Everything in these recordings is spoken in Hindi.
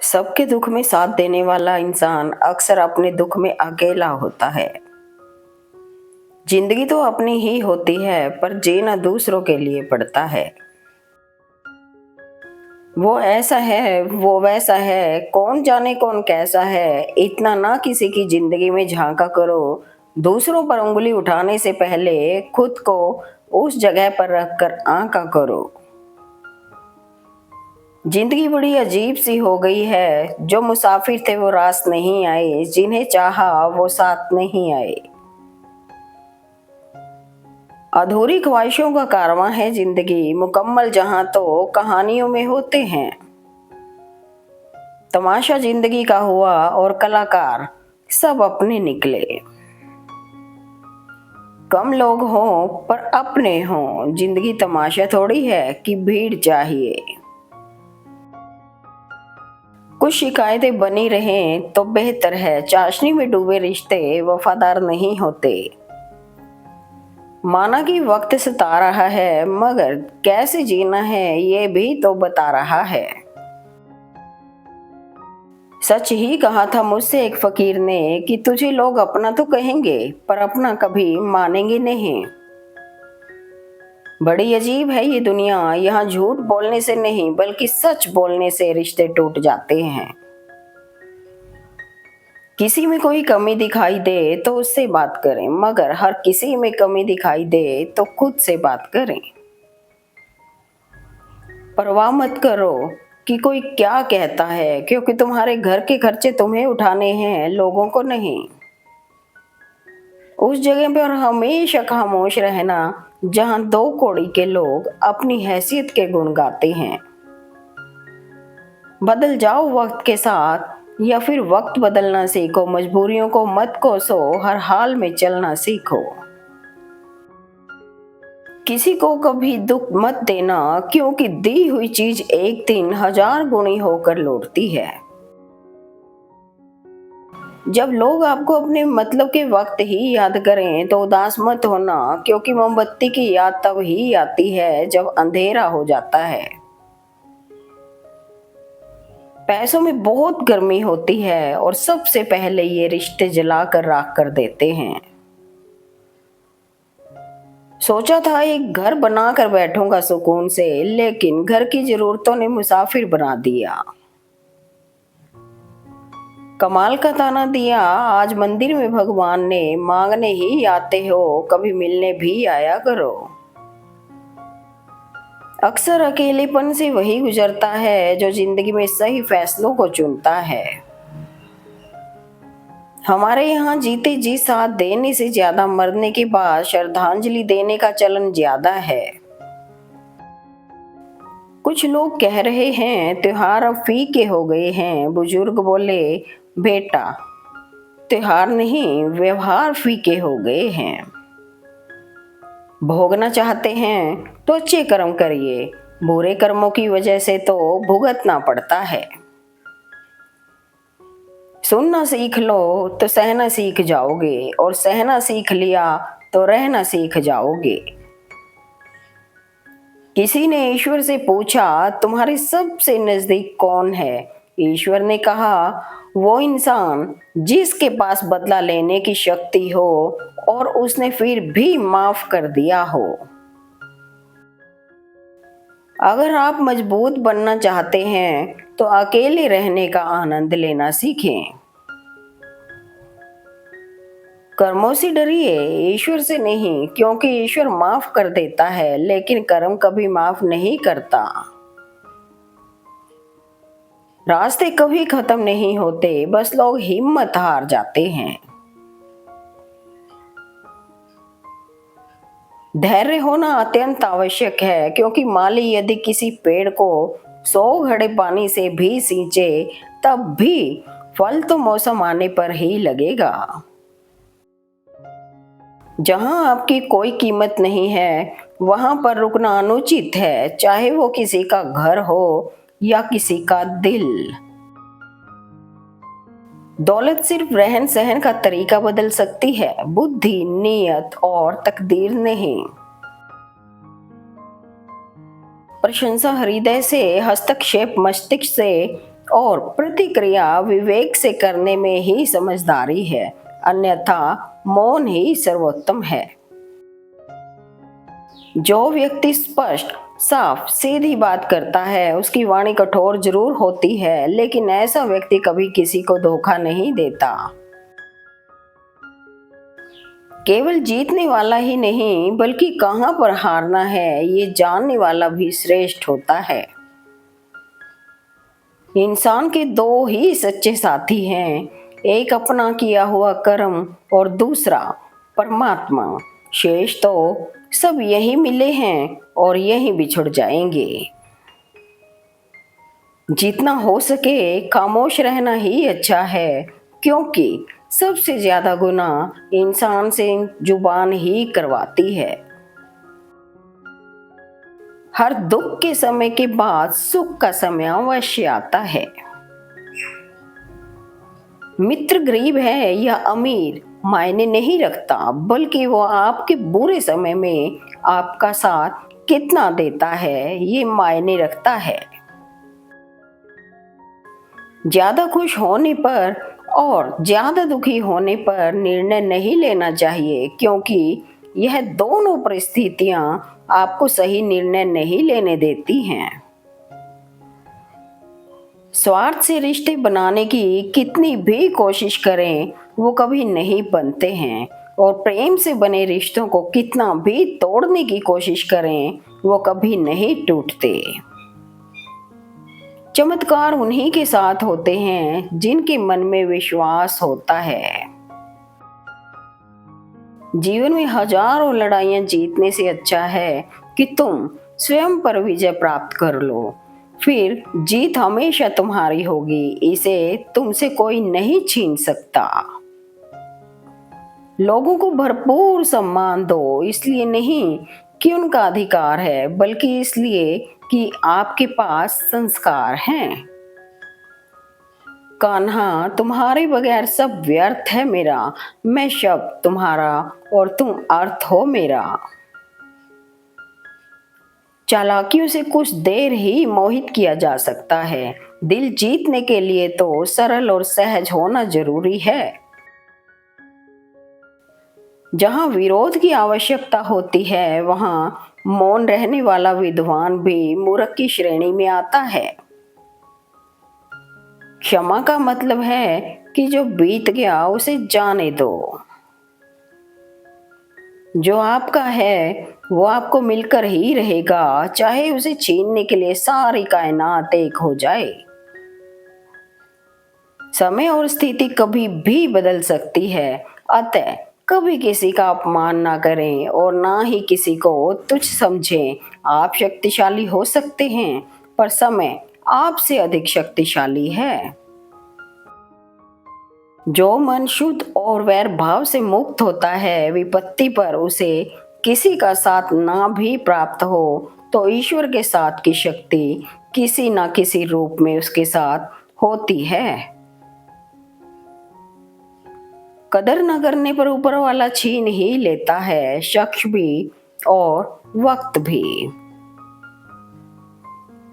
सबके दुख में साथ देने वाला इंसान अक्सर अपने दुख में अकेला होता है। जिंदगी तो अपनी ही होती है, पर जीना दूसरों के लिए पड़ता है। वो ऐसा है, वो वैसा है, कौन जाने कौन कैसा है। इतना ना किसी की जिंदगी में झांका करो। दूसरों पर उंगली उठाने से पहले खुद को उस जगह पर रखकर आंका करो। जिंदगी बड़ी अजीब सी हो गई है। जो मुसाफिर थे वो रास नहीं आए, जिन्हें चाहा वो साथ नहीं आए। अधूरी ख्वाहिशों का कारवां है जिंदगी, मुकम्मल जहां तो कहानियों में होते हैं। तमाशा जिंदगी का हुआ और कलाकार सब अपने निकले। कम लोग हों पर अपने हों, जिंदगी तमाशा थोड़ी है कि भीड़ चाहिए। कुछ शिकायतें बनी रहें तो बेहतर है, चाशनी में डूबे रिश्ते वफादार नहीं होते। माना कि वक्त सता रहा है, मगर कैसे जीना है ये भी तो बता रहा है। सच ही कहा था मुझसे एक फकीर ने कि तुझे लोग अपना तो कहेंगे पर अपना कभी मानेंगे नहीं। बड़ी अजीब है ये दुनिया, यहाँ झूठ बोलने से नहीं बल्कि सच बोलने से रिश्ते टूट जाते हैं। किसी में कोई कमी दिखाई दे तो उससे बात करें, मगर हर किसी में कमी दिखाई दे तो खुद से बात करें। परवाह मत करो कि कोई क्या कहता है, क्योंकि तुम्हारे घर के खर्चे तुम्हें उठाने हैं, लोगों को नहीं। उस जगह पर हमेशा खामोश रहना जहां दो कौड़ी के लोग अपनी हैसियत के गुण गाते हैं। बदल जाओ वक्त के साथ या फिर वक्त बदलना सीखो। मजबूरियों को मत कोसो, हर हाल में चलना सीखो। किसी को कभी दुख मत देना, क्योंकि दी हुई चीज एक दिन 1000 गुनी होकर लौटती है। जब लोग आपको अपने मतलब के वक्त ही याद करें तो उदास मत होना, क्योंकि मोमबत्ती की याद तब ही आती है जब अंधेरा हो जाता है। पैसों में बहुत गर्मी होती है और सबसे पहले ये रिश्ते जला कर राख कर देते हैं। सोचा था एक घर बनाकर बैठूंगा सुकून से, लेकिन घर की जरूरतों ने मुसाफिर बना दिया। कमाल का ताना दिया आज मंदिर में भगवान ने, मांगने ही आते हो कभी मिलने भी आया करो। अक्सर अकेलेपन से वही गुजरता है जो जिंदगी में सही फैसलों को चुनता है। हमारे यहाँ जीते जी साथ देने से ज्यादा मरने के बाद श्रद्धांजलि देने का चलन ज्यादा है। कुछ लोग कह रहे हैं त्योहार अब फीके हो गए हैं। बुजुर्ग बोले बेटा, त्योहार नहीं व्यवहार फीके हो गए हैं। भोगना चाहते हैं तो अच्छे कर्म करिए, बुरे कर्मों की वजह से तो भुगतना पड़ता है। सुनना सीख लो तो सहना सीख जाओगे, और सहना सीख लिया तो रहना सीख जाओगे। किसी ने ईश्वर से पूछा तुम्हारे सबसे नजदीक कौन है। ईश्वर ने कहा वो इंसान जिसके पास बदला लेने की शक्ति हो और उसने फिर भी माफ कर दिया हो। अगर आप मजबूत बनना चाहते हैं तो अकेले रहने का आनंद लेना सीखें। कर्मों से डरिए, ईश्वर से नहीं, क्योंकि ईश्वर माफ कर देता है लेकिन कर्म कभी माफ नहीं करता। रास्ते कभी खत्म नहीं होते, बस लोग हिम्मत हार जाते हैं। धैर्य होना अत्यंत आवश्यक है, क्योंकि माली यदि किसी पेड़ को 100 घड़े पानी से भी सींचे तब भी फल तो मौसम आने पर ही लगेगा। जहां आपकी कोई कीमत नहीं है वहां पर रुकना अनुचित है, चाहे वो किसी का घर हो या किसी का दिल। दौलत सिर्फ रहन सहन का तरीका बदल सकती है, बुद्धि, नीयत और तकदीर नहीं। प्रशंसा हृदय से, हस्तक्षेप मस्तिष्क से और प्रतिक्रिया विवेक से करने में ही समझदारी है, अन्यथा मौन ही सर्वोत्तम है। जो व्यक्ति स्पष्ट, साफ, सीधी बात करता है उसकी वाणी कठोर जरूर होती है, लेकिन ऐसा व्यक्ति कभी किसी को धोखा नहीं देता। केवल जीतने वाला ही नहीं बल्कि कहाँ पर हारना है ये जानने वाला भी श्रेष्ठ होता है। इंसान के दो ही सच्चे साथी हैं, एक अपना किया हुआ कर्म और दूसरा परमात्मा। शेष तो सब यही मिले हैं और यही बिछुड़ जाएंगे। जितना हो सके खामोश रहना ही अच्छा है, क्योंकि सबसे ज्यादा गुनाह इंसान से जुबान ही करवाती है। हर दुख के समय के बाद सुख का समय अवश्य आता है। मित्र गरीब है या अमीर मायने नहीं रखता, बल्कि वो आपके बुरे समय में आपका साथ कितना देता है ये मायने रखता है। ज्यादा खुश होने पर और ज्यादा दुखी होने पर निर्णय नहीं लेना चाहिए, क्योंकि यह दोनों परिस्थितियां आपको सही निर्णय नहीं लेने देती हैं। स्वार्थ से रिश्ते बनाने की कितनी भी कोशिश करें वो कभी नहीं बनते हैं, और प्रेम से बने रिश्तों को कितना भी तोड़ने की कोशिश करें वो कभी नहीं टूटते। चमत्कार उन्हीं के साथ होते हैं जिनके मन में विश्वास होता है। जीवन में हजारों लड़ाइयां जीतने से अच्छा है कि तुम स्वयं पर विजय प्राप्त कर लो, फिर जीत हमेशा तुम्हारी होगी, इसे तुमसे कोई नहीं छीन सकता। लोगों को भरपूर सम्मान दो, इसलिए नहीं कि उनका अधिकार है, बल्कि इसलिए कि आपके पास संस्कार हैं। कान्हा, तुम्हारे बगैर सब व्यर्थ है मेरा, मैं शब्द तुम्हारा और तुम अर्थ हो मेरा। चालाकियों से कुछ देर ही मोहित किया जा सकता है, दिल जीतने के लिए तो सरल और सहज होना जरूरी है। जहाँ विरोध की आवश्यकता होती है वहाँ मौन रहने वाला विद्वान भी मूर्ख की श्रेणी में आता है। क्षमा का मतलब है कि जो बीत गया उसे जाने दो। जो आपका है वो आपको मिलकर ही रहेगा, चाहे उसे छीनने के लिए सारी कायनात एक हो जाए। समय और स्थिति कभी भी बदल सकती है, अतः कभी किसी का अपमान ना करें और ना ही किसी को तुच्छ समझें। आप शक्तिशाली हो सकते हैं, पर समय आपसे अधिक शक्तिशाली है। जो मन शुद्ध और वैर भाव से मुक्त होता है, विपत्ति पर उसे किसी का साथ ना भी प्राप्त हो तो ईश्वर के साथ की शक्ति किसी न किसी रूप में उसके साथ होती है। कदर न करने पर ऊपर वाला छीन ही लेता है, शख्स भी और वक्त भी।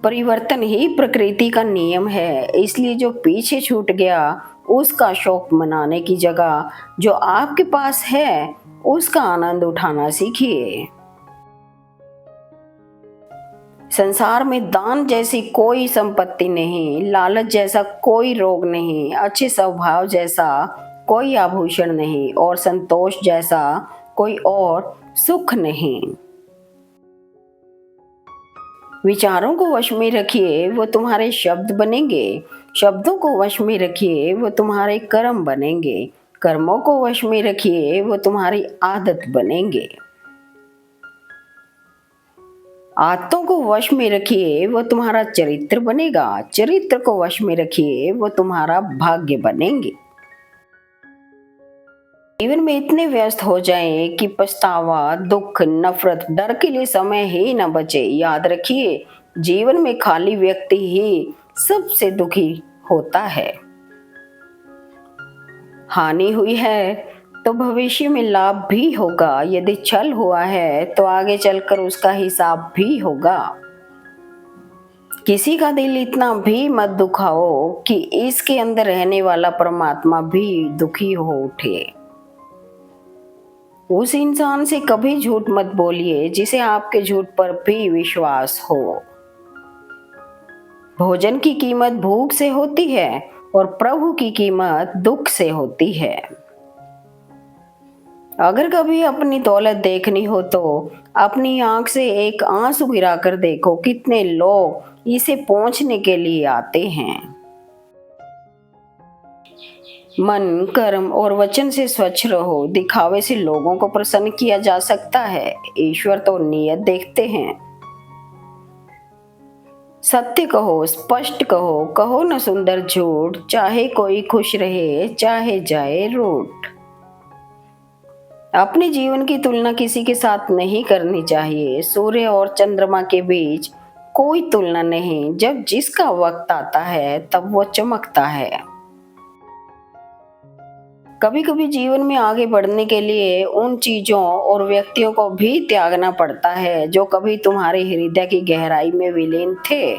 परिवर्तन ही प्रकृति का नियम है, इसलिए जो पीछे छूट गया उसका शोक मनाने की जगह जो आपके पास है उसका आनंद उठाना सीखिए। संसार में दान जैसी कोई संपत्ति नहीं, लालच जैसा कोई रोग नहीं, अच्छे स्वभाव जैसा कोई आभूषण नहीं और संतोष जैसा कोई और सुख नहीं। विचारों को वश में रखिए, वो तुम्हारे शब्द बनेंगे। शब्दों को वश में रखिए, वो तुम्हारे कर्म बनेंगे। कर्मों को वश में रखिए, वो तुम्हारी आदत बनेंगे। आदतों को वश में रखिए, वो तुम्हारा चरित्र बनेगा। चरित्र को वश में रखिए, वो तुम्हारा भाग्य बनेंगे। जीवन में इतने व्यस्त हो जाएं कि पछतावा, दुख, नफरत, डर के लिए समय ही न बचे। याद रखिए, जीवन में खाली व्यक्ति ही सबसे दुखी होता है। हानि हुई है तो भविष्य में लाभ भी होगा, यदि छल हुआ है तो आगे चलकर उसका हिसाब भी होगा। किसी का दिल इतना भी मत दुखाओ कि इसके अंदर रहने वाला परमात्मा भी दुखी हो उठे। उस इंसान से कभी झूठ मत बोलिए जिसे आपके झूठ पर भी विश्वास हो। भोजन की कीमत भूख से होती है और प्रभु की कीमत दुख से होती है। अगर कभी अपनी दौलत देखनी हो तो अपनी आंख से एक आंसू गिराकर देखो, कितने लोग इसे पहुंचने के लिए आते हैं। मन, कर्म और वचन से स्वच्छ रहो। दिखावे से लोगों को प्रसन्न किया जा सकता है, ईश्वर तो नियत देखते हैं। सत्य कहो, स्पष्ट कहो, कहो न सुंदर झूठ, चाहे कोई खुश रहे चाहे जाए रूठ। अपने जीवन की तुलना किसी के साथ नहीं करनी चाहिए। सूर्य और चंद्रमा के बीच कोई तुलना नहीं। जब जिसका वक्त आता है तब वो चमकता है। कभी कभी जीवन में आगे बढ़ने के लिए उन चीजों और व्यक्तियों को भी त्यागना पड़ता है जो कभी तुम्हारे हृदय की गहराई में विलीन थे।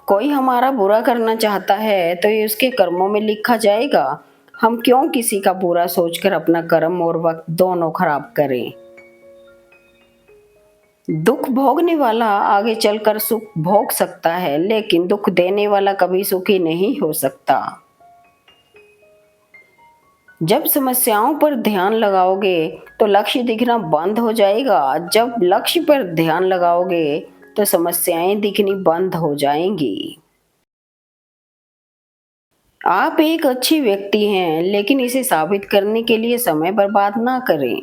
कोई हमारा बुरा करना चाहता है तो ये उसके कर्मों में लिखा जाएगा। हम क्यों किसी का बुरा सोचकर अपना कर्म और वक्त दोनों खराब करें। दुख भोगने वाला आगे चलकर सुख भोग सकता है, लेकिन दुख देने वाला कभी सुखी नहीं हो सकता। जब समस्याओं पर ध्यान लगाओगे तो लक्ष्य दिखना बंद हो जाएगा। जब लक्ष्य पर ध्यान लगाओगे तो समस्याएं दिखनी बंद हो जाएंगी। आप एक अच्छी व्यक्ति हैं, लेकिन इसे साबित करने के लिए समय बर्बाद ना करें।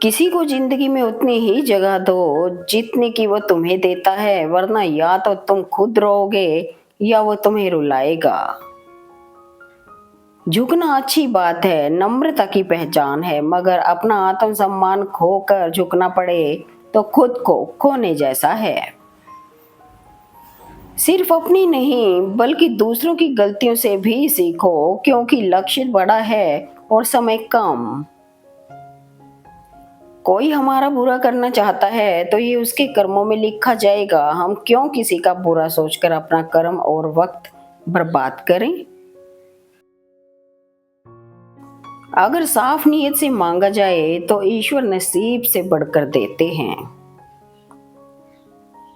किसी को जिंदगी में उतनी ही जगह दो जितनी की वो तुम्हें देता है, वरना या तो तुम खुद रोओगे या वो तुम्हें रुलाएगा। झुकना अच्छी बात है, नम्रता की पहचान है, मगर अपना आत्मसम्मान खोकर झुकना पड़े तो खुद को खोने जैसा है। सिर्फ अपनी नहीं बल्कि दूसरों की गलतियों से भी सीखो, क्योंकि लक्ष्य बड़ा है और समय कम। कोई हमारा बुरा करना चाहता है तो ये उसके कर्मों में लिखा जाएगा। हम क्यों किसी का बुरा सोचकर अपना कर्म और वक्त बर्बाद करें। अगर साफ नीयत से मांगा जाए तो ईश्वर नसीब से बढ़कर देते हैं।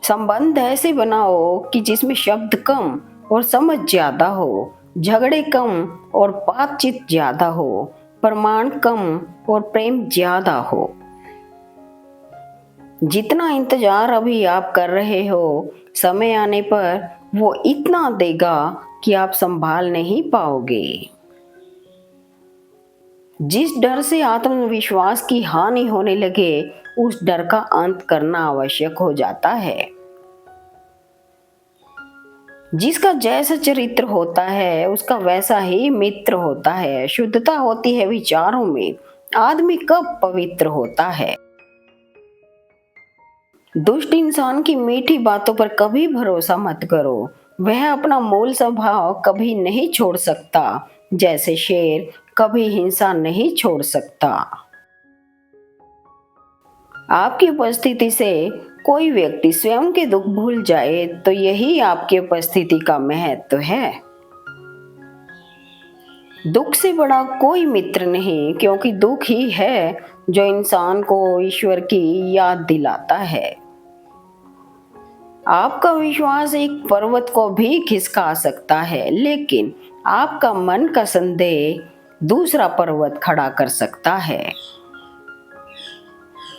संबंध ऐसे बनाओ कि जिसमें शब्द कम और समझ ज्यादा हो, झगड़े कम और बातचीत ज्यादा हो, प्रमाण कम और प्रेम ज्यादा हो। जितना इंतजार अभी आप कर रहे हो, समय आने पर वो इतना देगा कि आप संभाल नहीं पाओगे। जिस डर से आत्मविश्वास की हानि होने लगे, उस डर का अंत करना आवश्यक हो जाता है। जिसका जैसा चरित्र होता है उसका वैसा ही मित्र होता है। शुद्धता होती है विचारों में, आदमी कब पवित्र होता है। दुष्ट इंसान की मीठी बातों पर कभी भरोसा मत करो। वह अपना मूल स्वभाव कभी नहीं छोड़ सकता, जैसे शेर कभी हिंसा नहीं छोड़ सकता। आपकी उपस्थिति से कोई व्यक्ति स्वयं के दुख भूल जाए तो यही आपकी उपस्थिति का महत्व है। दुख से बड़ा कोई मित्र नहीं, क्योंकि दुख ही है जो इंसान को ईश्वर की याद दिलाता है। आपका विश्वास एक पर्वत को भी खिसका सकता है, लेकिन आपका मन का संदेह दूसरा पर्वत खड़ा कर सकता है।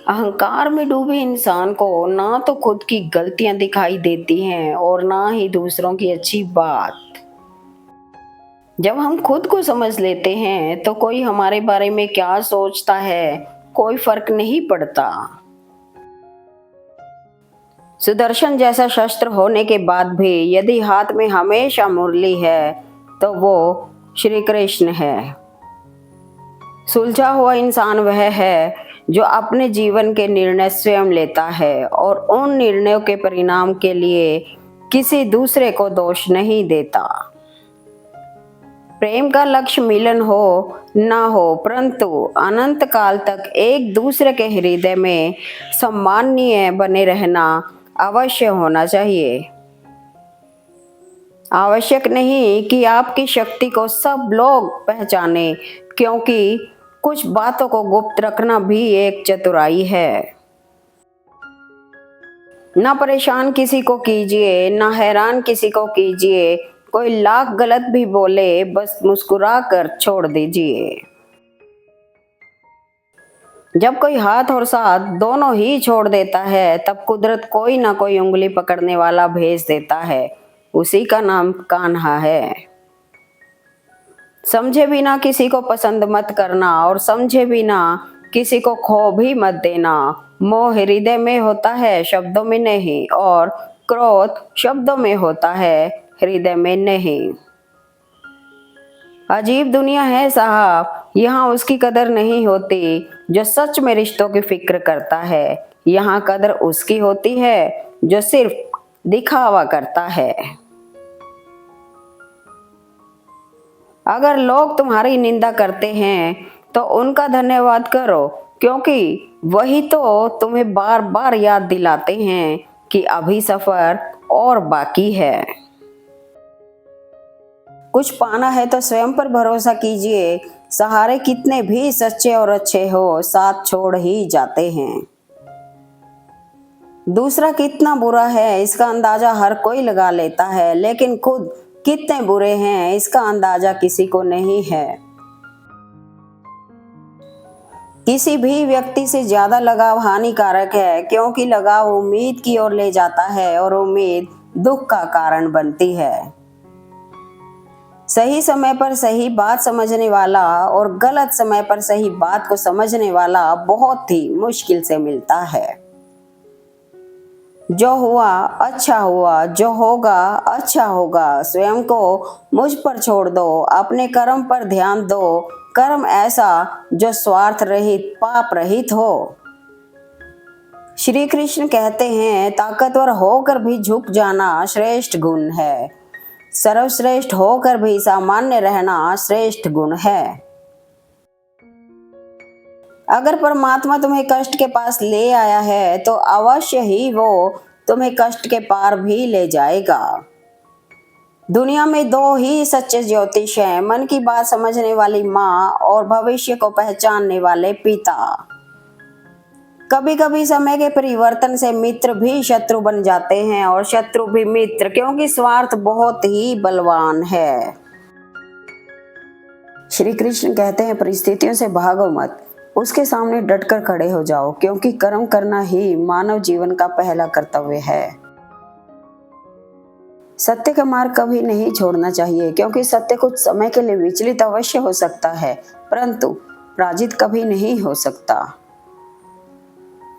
अहंकार में डूबे इंसान को ना तो खुद की गलतियां दिखाई देती हैं और ना ही दूसरों की अच्छी बात। जब हम खुद को समझ लेते हैं तो कोई हमारे बारे में क्या सोचता है कोई फर्क नहीं पड़ता। सुदर्शन जैसा शस्त्र होने के बाद भी यदि हाथ में हमेशा मुरली है तो वो श्री कृष्ण है। सुलझा हुआ इंसान वह है जो अपने जीवन के निर्णय स्वयं लेता है और उन निर्णयों के परिणाम के लिए किसी दूसरे को दोष नहीं देता। प्रेम का लक्ष्य मिलन हो ना हो, परंतु अनंत काल तक एक दूसरे के हृदय में सम्माननीय बने रहना अवश्य होना चाहिए। आवश्यक नहीं कि आपकी शक्ति को सब लोग पहचाने, क्योंकि कुछ बातों को गुप्त रखना भी एक चतुराई है। ना परेशान किसी को कीजिए, ना हैरान किसी को कीजिए। कोई लाख गलत भी बोले, बस मुस्कुरा कर छोड़ दीजिए। जब कोई हाथ और साथ दोनों ही छोड़ देता है, तब कुदरत कोई ना कोई उंगली पकड़ने वाला भेज देता है। उसी का नाम कान्हा है। समझे बिना किसी को पसंद मत करना, और समझे बिना किसी को खो भी मत देना। मोह हृदय में होता है, शब्दों में नहीं, और क्रोध शब्दों में होता है, हृदय में नहीं। अजीब दुनिया है साहब, यहाँ उसकी कदर नहीं होती जो सच में रिश्तों की फिक्र करता है। यहाँ कदर उसकी होती है जो सिर्फ दिखावा करता है। अगर लोग तुम्हारी निंदा करते हैं तो उनका धन्यवाद करो, क्योंकि वही तो तुम्हें बार बार याद दिलाते हैं कि अभी सफर और बाकी है। कुछ पाना है तो स्वयं पर भरोसा कीजिए। सहारे कितने भी सच्चे और अच्छे हो, साथ छोड़ ही जाते हैं। दूसरा कितना बुरा है इसका अंदाजा हर कोई लगा लेता है, लेकिन खुद कितने बुरे हैं इसका अंदाजा किसी को नहीं है। किसी भी व्यक्ति से ज्यादा लगाव हानिकारक है, क्योंकि लगाव उम्मीद की ओर ले जाता है और उम्मीद दुख का कारण बनती है। सही समय पर सही बात समझने वाला और गलत समय पर सही बात को समझने वाला बहुत ही मुश्किल से मिलता है। जो हुआ अच्छा हुआ, जो होगा अच्छा होगा। स्वयं को मुझ पर छोड़ दो, अपने कर्म पर ध्यान दो। कर्म ऐसा जो स्वार्थ रहित, पाप रहित हो। श्री कृष्ण कहते हैं, ताकतवर होकर भी झुक जाना श्रेष्ठ गुण है। सर्वश्रेष्ठ होकर भी सामान्य रहना श्रेष्ठ गुण है। अगर परमात्मा तुम्हें कष्ट के पास ले आया है तो अवश्य ही वो तुम्हें कष्ट के पार भी ले जाएगा। दुनिया में दो ही सच्चे ज्योतिष हैं, मन की बात समझने वाली माँ और भविष्य को पहचानने वाले पिता। कभी कभी समय के परिवर्तन से मित्र भी शत्रु बन जाते हैं और शत्रु भी मित्र, क्योंकि स्वार्थ बहुत ही बलवान है। श्री कृष्ण कहते हैं, परिस्थितियों से भागो मत, उसके सामने डटकर खड़े हो जाओ, क्योंकि कर्म करना ही मानव जीवन का पहला कर्तव्य है। सत्य का मार्ग कभी नहीं छोड़ना चाहिए, क्योंकि सत्य कुछ समय के लिए विचलित अवश्य हो सकता है, परंतु पराजित कभी नहीं हो सकता।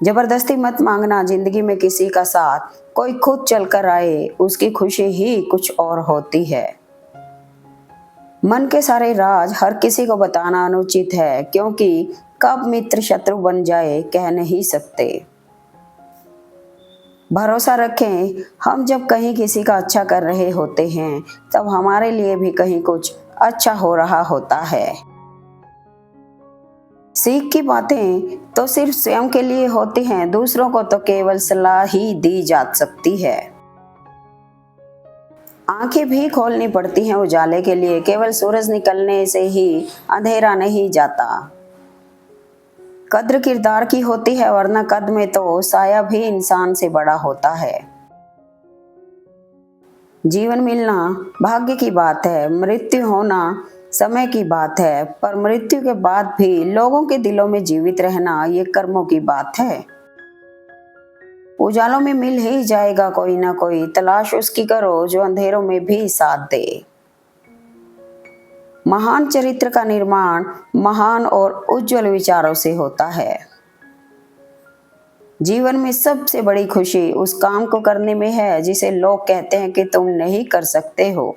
जबरदस्ती मत मांगना जिंदगी में किसी का साथ। कोई खुद चलकर आए, उसकी खुशी ही कुछ और होती है। मन के सारे राज हर किसी को बताना अनुचित है, क्योंकि कब मित्र शत्रु बन जाए कह नहीं सकते। भरोसा रखें, हम जब कहीं किसी का अच्छा कर रहे होते हैं तब हमारे लिए भी कहीं कुछ अच्छा हो रहा होता है। सीख की बातें तो सिर्फ स्वयं के लिए होती हैं, दूसरों को तो केवल सलाह ही दी जा सकती है। आंखें भी खोलनी पड़ती हैं उजाले के लिए, केवल सूरज निकलने से ही अंधेरा नहीं जाता। कद्र किरदार की होती है, वरना कद में तो साया भी इंसान से बड़ा होता है। जीवन मिलना भाग्य की बात है, मृत्यु होना समय की बात है, पर मृत्यु के बाद भी लोगों के दिलों में जीवित रहना ये कर्मों की बात है। उजालों में मिल ही जाएगा कोई ना कोई, तलाश उसकी करो जो अंधेरों में भी साथ दे। महान चरित्र का निर्माण महान और उज्जवल विचारों से होता है। जीवन में सबसे बड़ी खुशी उस काम को करने में है जिसे लोग कहते हैं कि तुम नहीं कर सकते हो।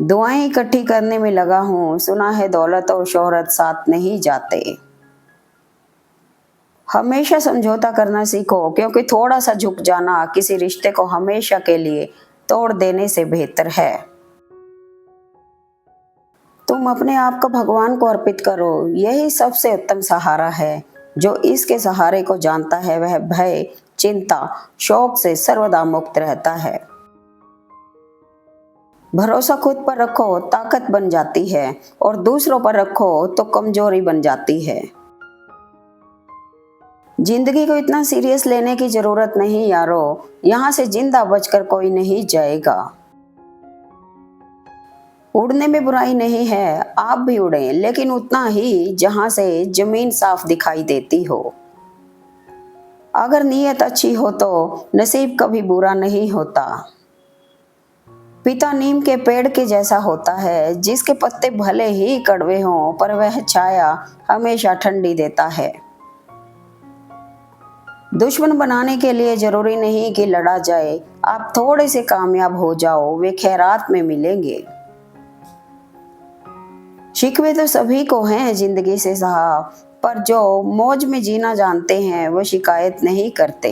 दुआएं इकट्ठी करने में लगा हूं, सुना है दौलत और शोहरत साथ नहीं जाते। हमेशा समझौता करना सीखो, क्योंकि थोड़ा सा झुक जाना किसी रिश्ते को हमेशा के लिए तोड़ देने से बेहतर है। तुम अपने आप को भगवान को अर्पित करो, यही सबसे उत्तम सहारा है। जो इसके सहारे को जानता है वह भय, चिंता, शोक से सर्वदा मुक्त रहता है। भरोसा खुद पर रखो ताकत बन जाती है और दूसरों पर रखो तो कमजोरी बन जाती है। जिंदगी को इतना सीरियस लेने की जरूरत नहीं यारो, यहाँ से जिंदा बचकर कोई नहीं जाएगा। उड़ने में बुराई नहीं है, आप भी उड़ें, लेकिन उतना ही जहां से जमीन साफ दिखाई देती हो। अगर नीयत अच्छी हो तो नसीब कभी बुरा नहीं होता। पिता नीम के पेड़ के जैसा होता है, जिसके पत्ते भले ही कड़वे हों पर वह छाया हमेशा ठंडी देता है। दुश्मन बनाने के लिए जरूरी नहीं कि लड़ा जाए, आप थोड़े से कामयाब हो जाओ, वे खैरात में मिलेंगे। शिकवे तो सभी को हैं जिंदगी से साहब, पर जो मौज में जीना जानते हैं वो शिकायत नहीं करते।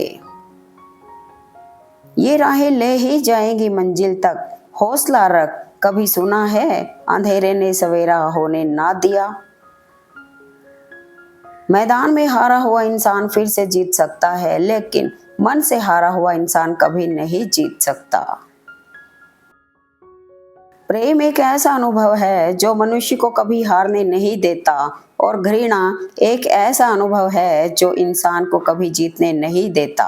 ये राहें ले ही जाएंगी मंजिल तक, हौसला रख, कभी सुना है अंधेरे ने सवेरा होने ना दिया। मैदान में हारा हुआ इंसान फिर से जीत सकता है, लेकिन मन से हारा हुआ इंसान कभी नहीं जीत सकता। प्रेम एक ऐसा अनुभव है जो मनुष्य को कभी हारने नहीं देता, और घृणा एक ऐसा अनुभव है जो इंसान को कभी जीतने नहीं देता।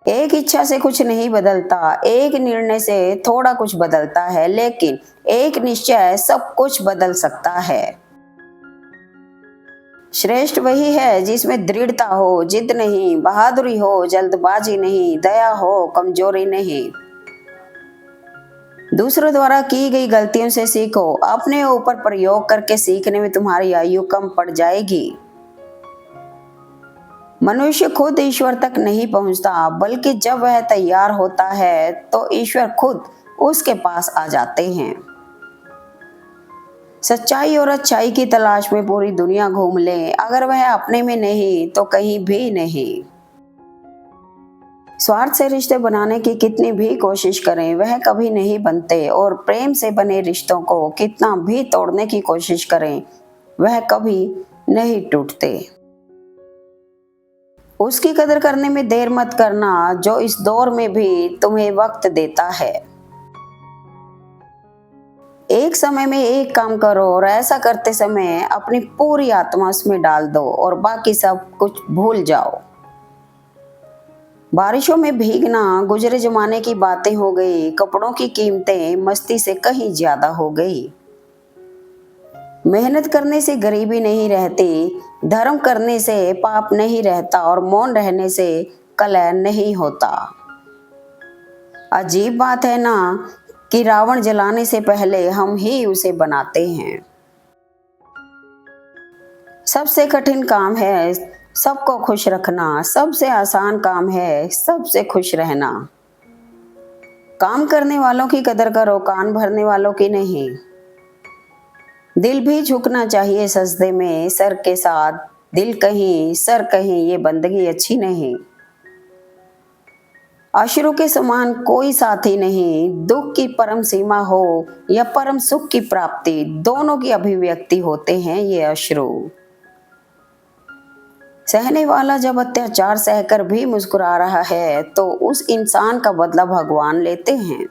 एक इच्छा से कुछ नहीं बदलता, एक निर्णय से थोड़ा कुछ बदलता है, लेकिन एक निश्चय सब कुछ बदल सकता है। श्रेष्ठ वही है जिसमें दृढ़ता हो, जिद नहीं, बहादुरी हो, जल्दबाजी नहीं, दया हो, कमजोरी नहीं। दूसरों द्वारा की गई गलतियों से सीखो, अपने ऊपर प्रयोग करके सीखने में तुम्हारी आयु कम पड़ जाएगी। मनुष्य खुद ईश्वर तक नहीं पहुंचता, बल्कि जब वह तैयार होता है तो ईश्वर खुद उसके पास आ जाते हैं। सच्चाई और अच्छाई की तलाश में पूरी दुनिया घूम ले, अगर वह अपने में नहीं तो कहीं भी नहीं। स्वार्थ से रिश्ते बनाने की कितनी भी कोशिश करें वह कभी नहीं बनते, और प्रेम से बने रिश्तों को कितना भी तोड़ने की कोशिश करें वह कभी नहीं टूटते। उसकी कदर करने में देर मत करना जो इस दौर में भी तुम्हें वक्त देता है। एक समय में एक काम करो और ऐसा करते समय अपनी पूरी आत्मा उसमें डाल दो और बाकी सब कुछ भूल जाओ। बारिशों में भीगना गुजरे जमाने की बातें हो गई, कपड़ों की कीमतें मस्ती से कहीं ज्यादा हो गई। मेहनत करने से गरीबी नहीं रहती, धर्म करने से पाप नहीं रहता, और मौन रहने से कलह नहीं होता। अजीब बात है ना कि रावण जलाने से पहले हम ही उसे बनाते हैं। सबसे कठिन काम है सबको खुश रखना, सबसे आसान काम है सबसे खुश रहना। काम करने वालों की कदर करो, कान भरने वालों की नहीं। दिल भी झुकना चाहिए सजदे में, सर के साथ दिल कहीं सर कहीं, ये बंदगी अच्छी नहीं। अश्रु के समान कोई साथी नहीं, दुख की परम सीमा हो या परम सुख की प्राप्ति, दोनों की अभिव्यक्ति होते हैं ये अश्रु। सहने वाला जब अत्याचार सहकर भी मुस्कुरा रहा है तो उस इंसान का बदला भगवान लेते हैं।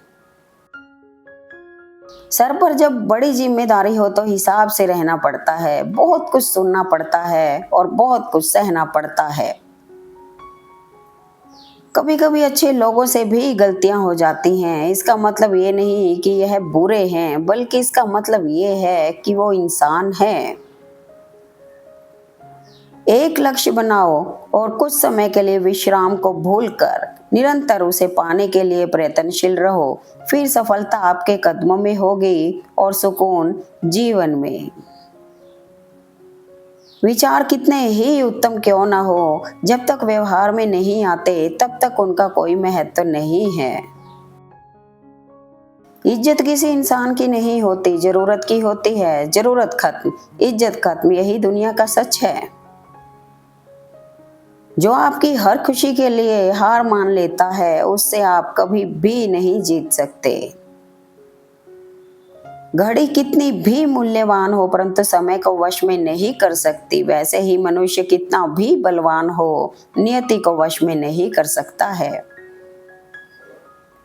सर पर जब बड़ी जिम्मेदारी हो तो हिसाब से रहना पड़ता है, बहुत कुछ सुनना पड़ता है और बहुत कुछ सहना पड़ता है। कभी कभी अच्छे लोगों से भी गलतियां हो जाती हैं, इसका मतलब ये नहीं कि यह बुरे हैं, बल्कि इसका मतलब ये है कि वो इंसान हैं। एक लक्ष्य बनाओ और कुछ समय के लिए विश्राम को भूलकर निरंतर उसे पाने के लिए प्रयत्नशील रहो, फिर सफलता आपके कदमों में होगी और सुकून जीवन में। विचार कितने ही उत्तम क्यों ना हो, जब तक व्यवहार में नहीं आते तब तक उनका कोई महत्व नहीं है। इज्जत किसी इंसान की नहीं होती, जरूरत की होती है। जरूरत खत्म, इज्जत खत्म, यही दुनिया का सच है। जो आपकी हर खुशी के लिए हार मान लेता है उससे आप कभी भी नहीं जीत सकते। घड़ी कितनी भी मूल्यवान हो परंतु समय को वश में नहीं कर सकती, वैसे ही मनुष्य कितना भी बलवान हो नियति को वश में नहीं कर सकता है।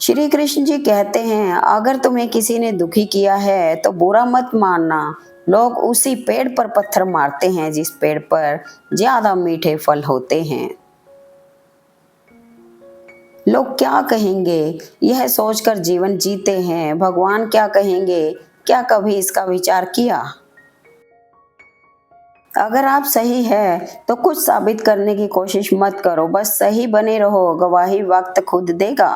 श्री कृष्ण जी कहते हैं, अगर तुम्हें किसी ने दुखी किया है तो बुरा मत मानना। लोग उसी पेड़ पर पत्थर मारते हैं जिस पेड़ पर ज्यादा मीठे फल होते हैं। लोग क्या कहेंगे यह सोचकर जीवन जीते हैं, भगवान क्या कहेंगे क्या कभी इसका विचार किया? अगर आप सही है तो कुछ साबित करने की कोशिश मत करो, बस सही बने रहो, गवाही वक्त खुद देगा।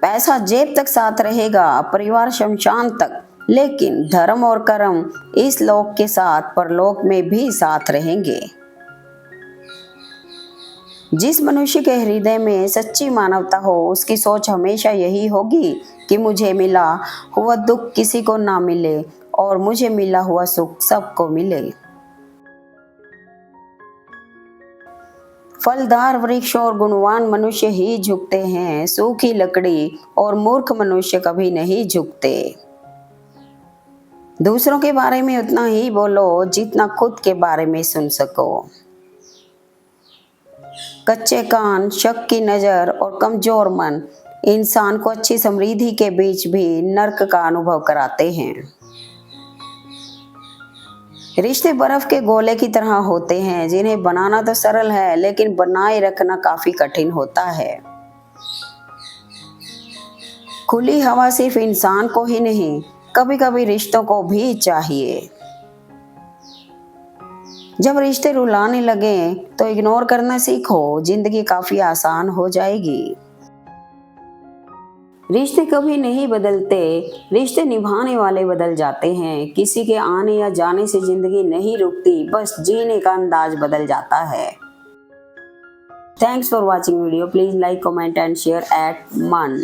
पैसा जेब तक साथ रहेगा, परिवार शमशान तक, लेकिन धर्म और कर्म इस लोक के साथ परलोक में भी साथ रहेंगे। जिस मनुष्य के हृदय में सच्ची मानवता हो उसकी सोच हमेशा यही होगी कि मुझे मिला हुआ दुख किसी को ना मिले और मुझे मिला हुआ सुख सबको मिले। फलदार वृक्ष और गुणवान मनुष्य ही झुकते हैं, सूखी लकड़ी और मूर्ख मनुष्य कभी नहीं झुकते। दूसरों के बारे में उतना ही बोलो जितना खुद के बारे में सुन सको। कच्चे कान, शक की नजर और कमजोर मन इंसान को अच्छी समृद्धि के बीच भी नर्क का अनुभव कराते हैं। रिश्ते बर्फ के गोले की तरह होते हैं जिन्हें बनाना तो सरल है लेकिन बनाए रखना काफी कठिन होता है। खुली हवा सिर्फ इंसान को ही नहीं कभी कभी रिश्तों को भी चाहिए। जब रिश्ते रुलाने लगे तो इग्नोर करना सीखो, जिंदगी काफी आसान हो जाएगी। रिश्ते कभी नहीं बदलते, रिश्ते निभाने वाले बदल जाते हैं। किसी के आने या जाने से जिंदगी नहीं रुकती, बस जीने का अंदाज बदल जाता है। Thanks for watching video. Please like, comment and share eight मन।